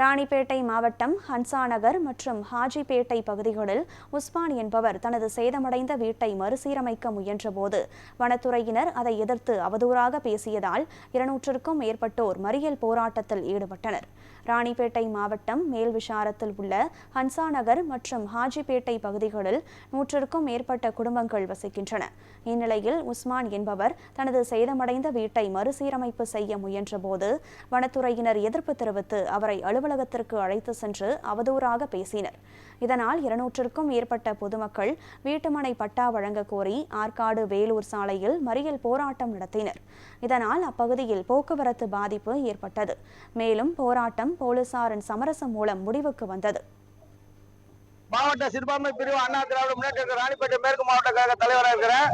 ராணிப்பேட்டை மாவட்டம் ஹன்சாநகர் மற்றும் ஹாஜிப்பேட்டை பகுதிகளில் உஸ்மான் என்பவர் தனது சேதமடைந்த வீட்டை மறுசீரமைக்க முயன்றபோது வனத்துறையினர் அதை எதிர்த்து அவதூறாக பேசியதால் 200க்கும் மேற்பட்டோர் மறியல் போராட்டத்தில் ஈடுபட்டனர். ராணிப்பேட்டை மாவட்டம் மேல்விசாரத்தில் உள்ள ஹன்சாநகர் மற்றும் ஹாஜிப்பேட்டை பகுதிகளில் 100க்கும் மேற்பட்ட குடும்பங்கள் வசிக்கின்றன. இந்நிலையில் உஸ்மான் என்பவர் தனது சேதமடைந்த வீட்டை மறுசீரமைப்பு செய்ய முயன்றபோது வனத்துறையினர் எதிர்ப்பு தெரிவித்து அவரை அலுவலகத்திற்கு அழைத்து சென்று அவதூறாக பேசினர். இதனால் 200க்கும் மேற்பட்ட பொதுமக்கள் வீட்டுமனை பட்டா வழங்க கோரி ஆற்காடு வேலூர் சாலையில் மறியல் போராட்டம் நடத்தினர். இதனால் அப்பகுதியில் போக்குவரத்து பாதிப்பு ஏற்பட்டது. மேலும் போராட்டம் போலீசாரின் சமரசம் மூலம் முடிவுக்கு வந்தது. மாவட்ட சிறுபான்மை பிரிவு அண்ணா திராவிட முன்னேற்ற ராணிப்பேட்டை மேற்கு மாவட்ட கழக தலைவராக இருக்கிறேன்.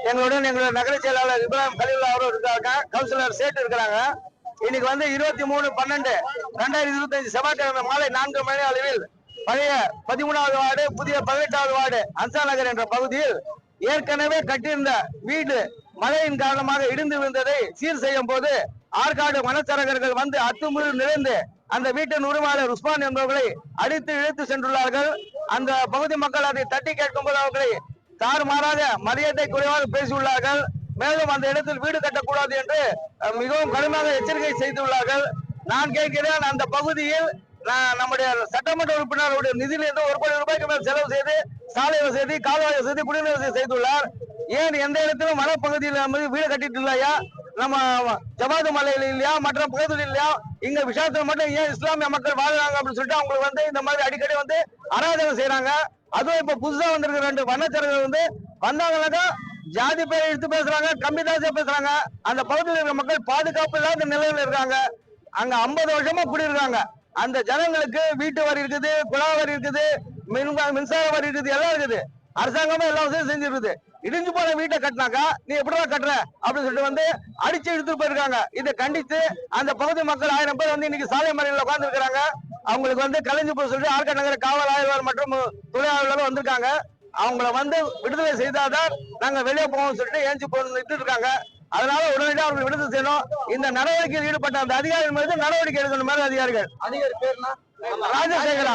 எங்களுடன் எங்களுடைய நகர செயலாளர் இப்ராஹிம் கலீல் அவர்கள் இருக்காங்க, கவுன்சிலர் சேட் இருக்கிறாங்க. இன்னைக்கு 23/12/2025 செவ்வாய்க்கிழமை மாலை 4 மணி அளவில் பழைய 13வது வார்டு புதிய 18வது வார்டு ஹன்சாநகர் என்ற பகுதியில் ஏற்கனவே கட்டியிருந்த வீடு மழையின் காரணமாக இடிந்து விழுந்ததை சீர் செய்யும் போது ஆற்காடு வனச்சரகர்கள் வந்து அத்துமீறி நிறைந்து அந்த வீட்டின் உரிமையாளர் உஸ்மான் என்பவர்களை அடித்து இழுத்து சென்றுள்ளார்கள். அந்த பகுதி மக்கள் அதை தட்டி கேட்கும் போது அவர்களை தாறுமாறாக மரியாதை குறைவாக பேசியுள்ளார்கள். மேலும் அந்த இடத்தில் வீடு கட்டக்கூடாது என்று மிகவும் கடுமையாக எச்சரிக்கை செய்துள்ளார்கள். நான் கேட்கிறேன், அந்த பகுதியில் நம்முடைய சட்டமன்ற உறுப்பினருடைய நிதியிலிருந்து 1 கோடி ரூபாய்க்கு மேல் செலவு செய்து சாலை வசதி, கால்வாய் வசதி, குடிநீர் வசதி செய்துள்ளார். ஏன் எந்த இடத்திலும் வனப்பகுதியில் வீடு கட்டிட்டு இல்லையா? நம்ம ஜவாது மலையில் இல்லையா, மற்ற பகுதியில் இல்லையா? இங்க விஷயத்துல மட்டும் ஏன் இஸ்லாமிய மக்கள் வாழ்றாங்க அப்படின்னு சொல்லிட்டு அவங்களுக்கு இந்த மாதிரி அடிக்கடி அராஜகம் செய்யறாங்க. அதுவும் இப்ப புதுசா வந்திருக்கிற 2 வனச்சரகர்கள் வந்தாங்கன்னாக்கா ஜாதி பேரை எடுத்து பேசுறாங்க, கம்மிதாசியா பேசுறாங்க. அந்த பகுதியில் இருக்கிற மக்கள் பாதுகாப்பு இல்லாத நிலையில இருக்காங்க. அங்க 50 வருஷமா குடியிருக்காங்க. அந்த ஜனங்களுக்கு வீட்டு வரி இருக்குது, குழா வரி இருக்குது, மின்சார வரி இருக்குது, எல்லாம் இருக்குது. அரசாங்கமே எல்லா வசதியும் செஞ்சிருக்குது. இடிஞ்சு போன வீட்டை கட்டினாக்கா நீ எப்படிதான் கட்டுற அப்படின்னு சொல்லிட்டு அடிச்சு எடுத்துட்டு போயிருக்காங்க. இதை கண்டித்து அந்த பகுதி மக்கள் 1000 பேர் இன்னைக்கு சாலை மறியலில் உட்கார்ந்து இருக்கிறாங்க. அவங்களுக்கு கலைஞ்சு போய் சொல்லிட்டு ஆற்காடு நகர காவல் ஆய்வாளர் மற்றும் துணை ஆய்வாளர்கள் வந்திருக்காங்க. அவங்கள விடுதலை செய்தாதான் நாங்க வெளியே போவோம் சொல்லிட்டு ஏஞ்சி போட்டு இருக்காங்க. அதனால உடனடியாக அவர்கள் விடுதலை செய்யணும். இந்த நடவடிக்கையில் ஈடுபட்ட அந்த அதிகாரிகள் மீது நடவடிக்கை எடுக்கணும். மேல அதிகாரிகள் பேர்னா ராஜசேகரா.